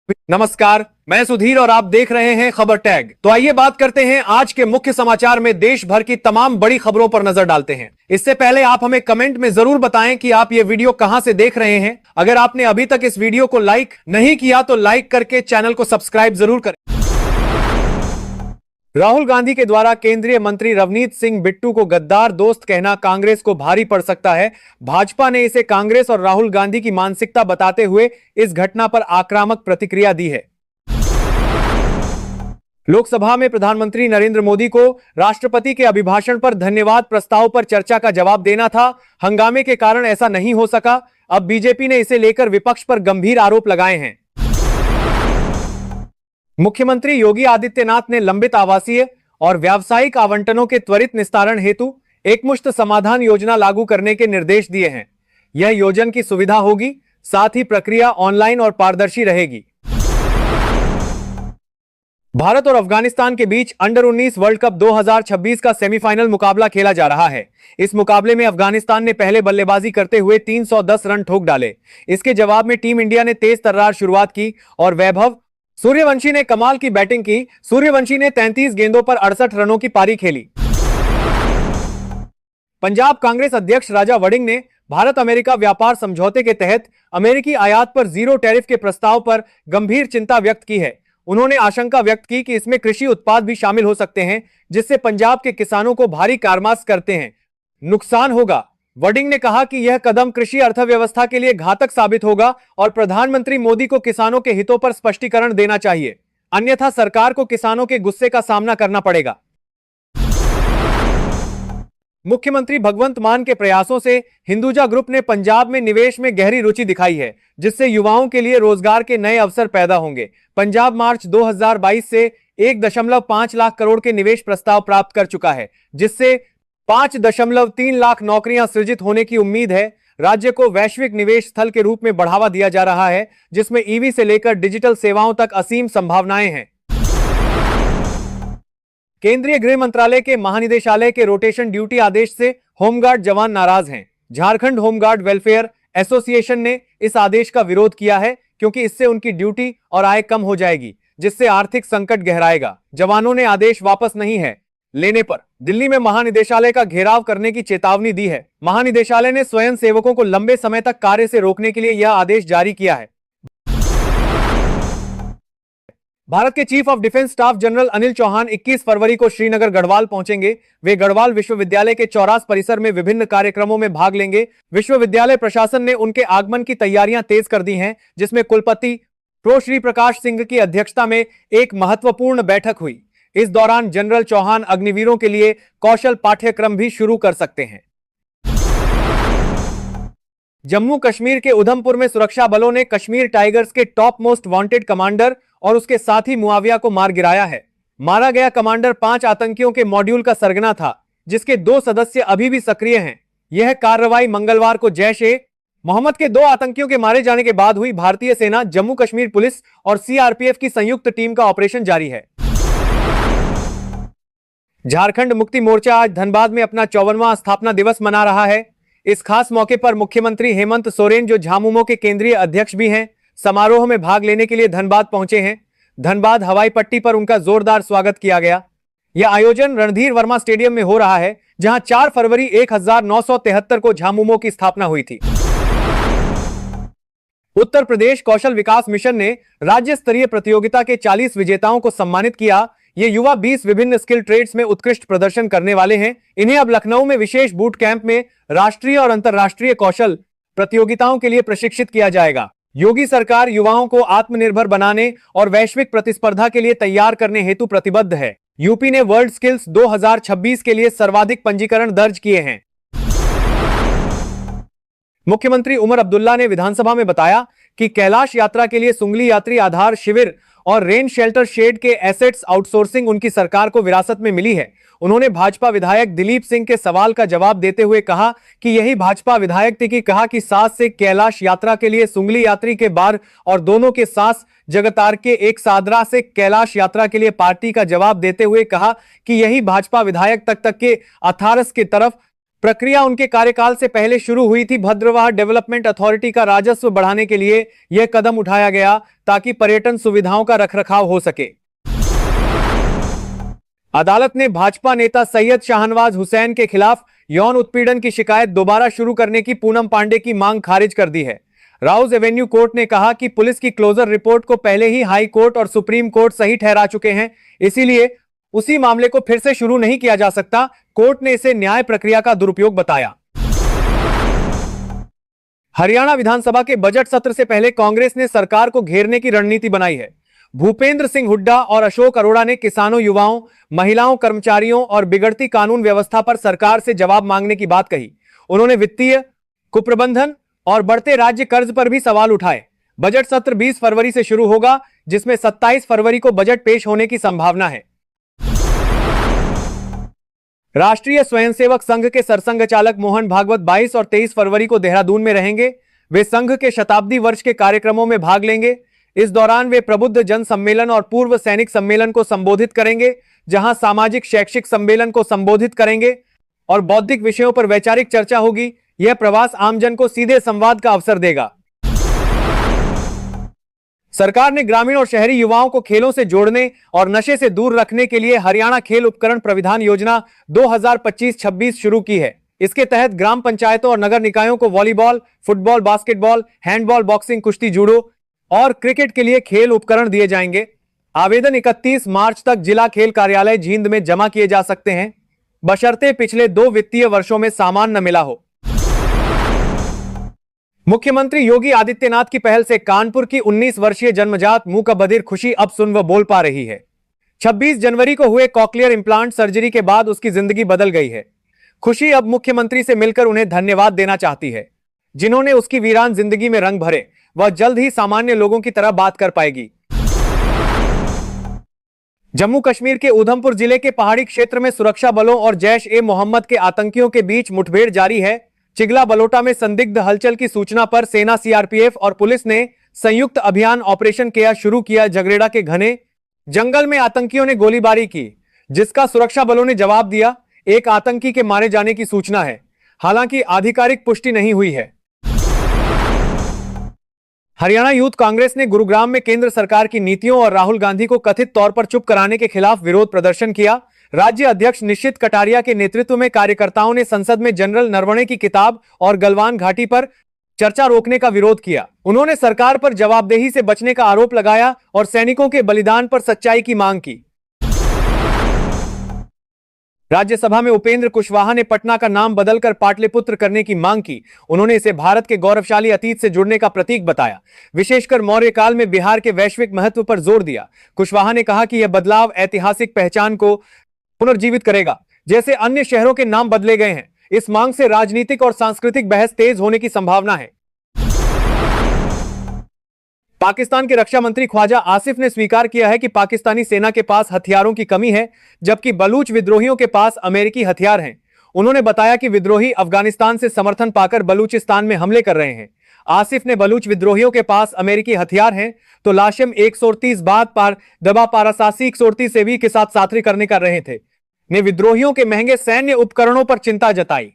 नमस्कार, मैं सुधीर और आप देख रहे हैं खबर टैग। तो आइए बात करते हैं आज के मुख्य समाचार में देश भर की तमाम बड़ी खबरों पर नजर डालते हैं। इससे पहले आप हमें कमेंट में जरूर बताएं कि आप ये वीडियो कहां से देख रहे हैं। अगर आपने अभी तक इस वीडियो को लाइक नहीं किया तो लाइक करके चैनल को सब्सक्राइब जरूर करें। राहुल गांधी के द्वारा केंद्रीय मंत्री रवनीत सिंह बिट्टू को गद्दार दोस्त कहना कांग्रेस को भारी पड़ सकता है। भाजपा ने इसे कांग्रेस और राहुल गांधी की मानसिकता बताते हुए इस घटना पर आक्रामक प्रतिक्रिया दी है। लोकसभा में प्रधानमंत्री नरेंद्र मोदी को राष्ट्रपति के अभिभाषण पर धन्यवाद प्रस्ताव पर चर्चा का जवाब देना था। हंगामे के कारण ऐसा नहीं हो सका। अब बीजेपी ने इसे लेकर विपक्ष पर गंभीर आरोप लगाए हैं। मुख्यमंत्री योगी आदित्यनाथ ने लंबित आवासीय और व्यावसायिक आवंटनों के त्वरित निस्तारण हेतु एकमुश्त समाधान योजना लागू करने के निर्देश दिए हैं। यह योजना की सुविधा होगी, साथ ही प्रक्रिया ऑनलाइन और पारदर्शी रहेगी। भारत और अफगानिस्तान के बीच अंडर 19 वर्ल्ड कप 2026 का सेमीफाइनल मुकाबला खेला जा रहा है। इस मुकाबले में अफगानिस्तान ने पहले बल्लेबाजी करते हुए 310 रन ठोक डाले। इसके जवाब में टीम इंडिया ने तेज तर्रार शुरुआत की और वैभव सूर्यवंशी ने कमाल की बैटिंग की। सूर्यवंशी ने 33 गेंदों पर 68 रनों की पारी खेली। पंजाब कांग्रेस अध्यक्ष राजा वड़िंग ने भारत अमेरिका व्यापार समझौते के तहत अमेरिकी आयात पर जीरो टैरिफ के प्रस्ताव पर गंभीर चिंता व्यक्त की है। उन्होंने आशंका व्यक्त की कि इसमें कृषि उत्पाद भी शामिल हो सकते हैं, जिससे पंजाब के किसानों को भारी कारमास करते हैं नुकसान होगा। वडिंग ने कहा कि यह कदम कृषि अर्थव्यवस्था के लिए घातक साबित होगा और प्रधानमंत्री मोदी को किसानों के हितों पर स्पष्टीकरण देना चाहिए, अन्यथा सरकार को किसानों के गुस्से का सामना करना पड़ेगा। मुख्यमंत्री भगवंत मान के प्रयासों से हिंदुजा ग्रुप ने पंजाब में निवेश में गहरी रुचि दिखाई है, जिससे युवाओं के लिए रोजगार के नए अवसर पैदा होंगे। पंजाब मार्च 2022 से 1.5 लाख करोड़ के निवेश प्रस्ताव प्राप्त कर चुका है, जिससे 5.3 लाख नौकरियां सृजित होने की उम्मीद है। राज्य को वैश्विक निवेश स्थल के रूप में बढ़ावा दिया जा रहा है, जिसमें ईवी से लेकर डिजिटल सेवाओं तक असीम संभावनाएं हैं। केंद्रीय गृह मंत्रालय के महानिदेशालय के रोटेशन ड्यूटी आदेश से होमगार्ड जवान नाराज हैं। झारखंड होमगार्ड वेलफेयर एसोसिएशन ने इस आदेश का विरोध किया है, क्योंकि इससे उनकी ड्यूटी और आय कम हो जाएगी, जिससे आर्थिक संकट गहराएगा। जवानों ने आदेश वापस नहीं लेने पर दिल्ली में महानिदेशालय का घेराव करने की चेतावनी दी है। महानिदेशालय ने स्वयं सेवकों को लंबे समय तक कार्य से रोकने के लिए यह आदेश जारी किया है। भारत के chief of defence staff general Anil Chauhan 21 फरवरी को श्रीनगर गढ़वाल पहुंचेंगे। वे गढ़वाल विश्वविद्यालय के चौरास परिसर में विभिन्न कार्यक्रमों में भाग लेंगे। विश्वविद्यालय प्रशासन ने उनके आगमन की तैयारियां तेज कर दी हैं, जिसमें कुलपति प्रो श्री प्रकाश सिंह की अध्यक्षता में एक महत्वपूर्ण बैठक हुई। इस दौरान जनरल चौहान अग्निवीरों के लिए कौशल पाठ्यक्रम भी शुरू कर सकते हैं। जम्मू कश्मीर के उधमपुर में सुरक्षा बलों ने कश्मीर टाइगर्स के टॉप मोस्ट वांटेड कमांडर और उसके साथी मुआविया को मार गिराया है। मारा गया कमांडर 5 आतंकियों के मॉड्यूल का सरगना था, जिसके 2 सदस्य अभी भी सक्रिय हैं। यह कार्रवाई मंगलवार को जैश-ए-मोहम्मद के 2 आतंकियों के मारे जाने के बाद हुई। भारतीय सेना, जम्मू कश्मीर पुलिस और सीआरपीएफ की संयुक्त टीम का ऑपरेशन जारी है। झारखंड मुक्ति मोर्चा आज धनबाद में अपना 54वां स्थापना दिवस मना रहा है। इस खास मौके पर मुख्यमंत्री हेमंत सोरेन, जो झामुमो के केंद्रीय अध्यक्ष भी हैं, समारोह में भाग लेने के लिए धनबाद पहुंचे हैं। धनबाद हवाई पट्टी पर उनका जोरदार स्वागत किया गया। यह आयोजन रणधीर वर्मा स्टेडियम में हो रहा है, जहां 4 फरवरी 1973 को झामुमो की स्थापना हुई थी। उत्तर प्रदेश कौशल विकास मिशन ने राज्य स्तरीय प्रतियोगिता के 40 विजेताओं को सम्मानित किया। ये युवा 20 विभिन्न स्किल ट्रेड्स में उत्कृष्ट प्रदर्शन करने वाले हैं। इन्हें अब लखनऊ में विशेष बूट कैंप में राष्ट्रीय और अंतर्राष्ट्रीय कौशल प्रतियोगिताओं के लिए प्रशिक्षित किया जाएगा। योगी सरकार युवाओं को आत्मनिर्भर बनाने और वैश्विक प्रतिस्पर्धा के लिए तैयार करने हेतु प्रतिबद्ध है। यूपी ने वर्ल्ड स्किल्स 2026 के लिए सर्वाधिक पंजीकरण दर्ज किए हैं। मुख्यमंत्री उमर अब्दुल्ला ने विधानसभा में बताया कि कैलाश यात्रा के लिए सुंगली यात्री आधार शिविर और रेन शेल्टर शेड के एसेट्स आउटसोर्सिंग उनकी सरकार को विरासत में मिली है। उन्होंने भाजपा विधायक दिलीप सिंह के सवाल का जवाब देते हुए कहा कि यही भाजपा विधायक थे कि कहा कि सास से कैलाश यात्रा के लिए सुंगली यात्री के बार और दोनों के सास जगतार के एक सादरा से कैलाश यात्रा के लिए पार्टी का जवाब देते हुए कहा कि यही भाजपा विधायक तक के अथारस की तरफ प्रक्रिया उनके कार्यकाल से पहले शुरू हुई थी। भद्रवाह डेवलपमेंट अथॉरिटी का राजस्व बढ़ाने के लिए यह कदम उठाया गया ताकि पर्यटन सुविधाओं का रखरखाव हो सके। अदालत ने भाजपा नेता सैयद शाहनवाज हुसैन के खिलाफ यौन उत्पीड़न की शिकायत दोबारा शुरू करने की पूनम पांडे की मांग खारिज कर दी है। राउज एवेन्यू कोर्ट ने कहा कि पुलिस की क्लोजर रिपोर्ट को पहले ही हाई कोर्ट और सुप्रीम कोर्ट सही ठहरा चुके हैं, इसीलिए उसी मामले को फिर से शुरू नहीं किया जा सकता। कोर्ट ने इसे न्याय प्रक्रिया का दुरुपयोग बताया। हरियाणा विधानसभा के बजट सत्र से पहले कांग्रेस ने सरकार को घेरने की रणनीति बनाई है। भूपेंद्र सिंह हुड्डा और अशोक अरोड़ा ने किसानों, युवाओं, महिलाओं, कर्मचारियों और बिगड़ती कानून व्यवस्था पर सरकार से जवाब मांगने की बात कही। उन्होंने वित्तीय कुप्रबंधन और बढ़ते राज्य कर्ज पर भी सवाल उठाए। बजट सत्र 20 फरवरी से शुरू होगा, जिसमें 27 फरवरी को बजट पेश होने की संभावना है। राष्ट्रीय स्वयंसेवक संघ के सरसंघ चालक मोहन भागवत 22 और 23 फरवरी को देहरादून में रहेंगे। वे संघ के शताब्दी वर्ष के कार्यक्रमों में भाग लेंगे। इस दौरान वे प्रबुद्ध जन सम्मेलन और पूर्व सैनिक सम्मेलन को संबोधित करेंगे, जहां सामाजिक शैक्षिक सम्मेलन को संबोधित करेंगे और बौद्धिक विषयों पर वैचारिक चर्चा होगी। यह प्रवास आमजन को सीधे संवाद का अवसर देगा। सरकार ने ग्रामीण और शहरी युवाओं को खेलों से जोड़ने और नशे से दूर रखने के लिए हरियाणा खेल उपकरण प्रविधान योजना 2025-26 शुरू की है। इसके तहत ग्राम पंचायतों और नगर निकायों को volleyball, football, basketball, handball, boxing, कुश्ती, जूडो और क्रिकेट के लिए खेल उपकरण दिए जाएंगे। आवेदन 31 मार्च तक जिला खेल कार्यालय जींद में जमा किए जा सकते हैं, बशर्ते पिछले 2 वित्तीय वर्षों में सामान न मिला हो। मुख्यमंत्री योगी आदित्यनाथ की पहल से कानपुर की 19 वर्षीय जन्मजात मुंह का बधिर खुशी अब सुन व बोल पा रही है। 26 जनवरी को हुए कॉकलियर इंप्लांट सर्जरी के बाद उसकी जिंदगी बदल गई है। खुशी अब मुख्यमंत्री से मिलकर उन्हें धन्यवाद देना चाहती है, जिन्होंने उसकी वीरान जिंदगी में रंग भरे। वह जल्द ही सामान्य लोगों की तरह बात कर पाएगी। जम्मू कश्मीर के उधमपुर जिले के पहाड़ी क्षेत्र में सुरक्षा बलों और जैश-ए-मोहम्मद के आतंकियों के बीच मुठभेड़ जारी है। चिगला बलोटा में संदिग्ध हलचल की सूचना पर सेना, सीआरपीएफ और पुलिस ने संयुक्त अभियान ऑपरेशन केया शुरू किया। जगरेड़ा के घने जंगल में आतंकियों ने गोलीबारी की, जिसका सुरक्षा बलों ने जवाब दिया। एक आतंकी के मारे जाने की सूचना है, हालांकि आधिकारिक पुष्टि नहीं हुई है। हरियाणा यूथ कांग्रेस ने गुरुग्राम में केंद्र सरकार की नीतियों और राहुल गांधी को कथित तौर पर चुप कराने के खिलाफ विरोध प्रदर्शन किया। राज्य अध्यक्ष निश्चित कटारिया के नेतृत्व में कार्यकर्ताओं ने संसद में जनरल नरवणे की किताब और गलवान घाटी पर चर्चा रोकने का विरोध किया। उन्होंने सरकार पर जवाबदेही से बचने का आरोप लगाया और सैनिकों के बलिदान पर सच्चाई की मांग की। राज्यसभा में उपेंद्र कुशवाहा ने पटना का नाम बदलकर पाटलिपुत्र करने की मांग की। उन्होंने इसे भारत के गौरवशाली अतीत से जुड़ने का प्रतीक बताया। विशेषकर मौर्य काल में बिहार के वैश्विक महत्व पर जोर दिया। कुशवाहा ने कहा कि यह बदलाव ऐतिहासिक पहचान को पुनर्जीवित करेगा, जैसे अन्य शहरों के नाम बदले गए हैं। इस मांग से राजनीतिक और सांस्कृतिक बहस तेज होने की संभावना है। पाकिस्तान के रक्षा मंत्री ख्वाजा आसिफ ने स्वीकार किया है कि पाकिस्तानी सेना के पास हथियारों की कमी है, जबकि बलूच विद्रोहियों के पास अमेरिकी हथियार हैं। उन्होंने बताया कि विद्रोही अफगानिस्तान से समर्थन पाकर बलूचिस्तान में हमले कर रहे हैं। आसिफ ने बलूच विद्रोहियों के पास अमेरिकी हथियार हैं तो लाशिम 138 बाद पर दबा पारासासी 138 से भी के साथ साथरी करने कर रहे थे, ने विद्रोहियों के महंगे सैन्य उपकरणों पर चिंता जताई।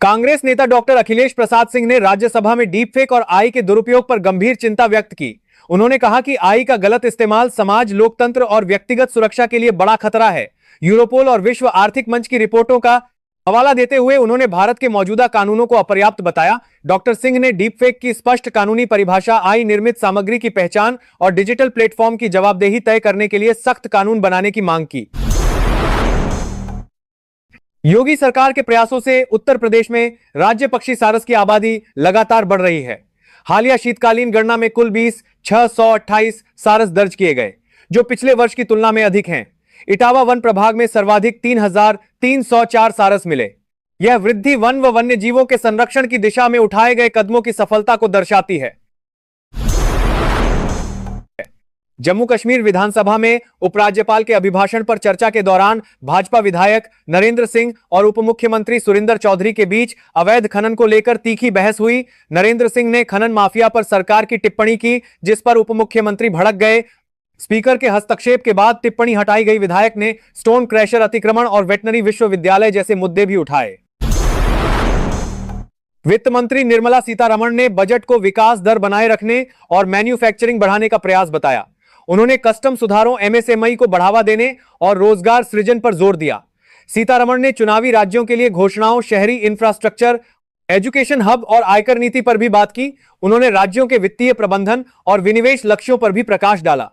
कांग्रेस नेता डॉक्टर अखिलेश प्रसाद सिंह ने राज्यसभा में डीप फेक और आई के दुरुपयोग पर गंभीर चिंता व्यक्त की। उन्होंने कहा कि आई का गलत इस्तेमाल समाज, लोकतंत्र और व्यक्तिगत सुरक्षा के लिए बड़ा खतरा है। यूरोपोल और विश्व आर्थिक मंच की रिपोर्टों का हवाला देते हुए उन्होंने भारत के मौजूदा कानूनों को अपर्याप्त बताया। डॉक्टर सिंह ने डीप फेक की स्पष्ट कानूनी परिभाषा, आई निर्मित सामग्री की पहचान और डिजिटल प्लेटफॉर्म की जवाबदेही तय करने के लिए सख्त कानून बनाने की मांग की। योगी सरकार के प्रयासों से उत्तर प्रदेश में राज्य पक्षी सारस की आबादी लगातार बढ़ रही है। हालिया शीतकालीन गणना में कुल 628 सारस दर्ज किए गए, जो पिछले वर्ष की तुलना में अधिक हैं। इटावा वन प्रभाग में सर्वाधिक 3,304 सारस मिले। यह वृद्धि वन व वन्य जीवों के संरक्षण की दिशा में उठाए गए कदमों की सफलता को दर्शाती है। जम्मू कश्मीर विधानसभा में उपराज्यपाल के अभिभाषण पर चर्चा के दौरान भाजपा विधायक नरेंद्र सिंह और उप मुख्यमंत्री सुरिंदर चौधरी के बीच अवैध खनन को लेकर तीखी बहस हुई। नरेंद्र सिंह ने खनन माफिया पर सरकार की टिप्पणी की, जिस पर उप मुख्यमंत्री भड़क गए। स्पीकर के हस्तक्षेप के बाद टिप्पणी हटाई गई विधायक ने स्टोन क्रैशर अतिक्रमण और वेटनरी विश्वविद्यालय जैसे मुद्दे भी उठाए। वित्त मंत्री निर्मला सीतारमण ने बजट को विकास दर बनाए रखने और मैन्युफैक्चरिंग बढ़ाने का प्रयास बताया। उन्होंने कस्टम सुधारों, एमएसएमई को बढ़ावा देने और रोजगार सृजन पर जोर दिया। सीतारमण ने चुनावी राज्यों के लिए घोषणाओं, शहरी इंफ्रास्ट्रक्चर, एजुकेशन हब और आयकर नीति पर भी बात की। उन्होंने राज्यों के वित्तीय प्रबंधन और विनिवेश लक्ष्यों पर भी प्रकाश डाला।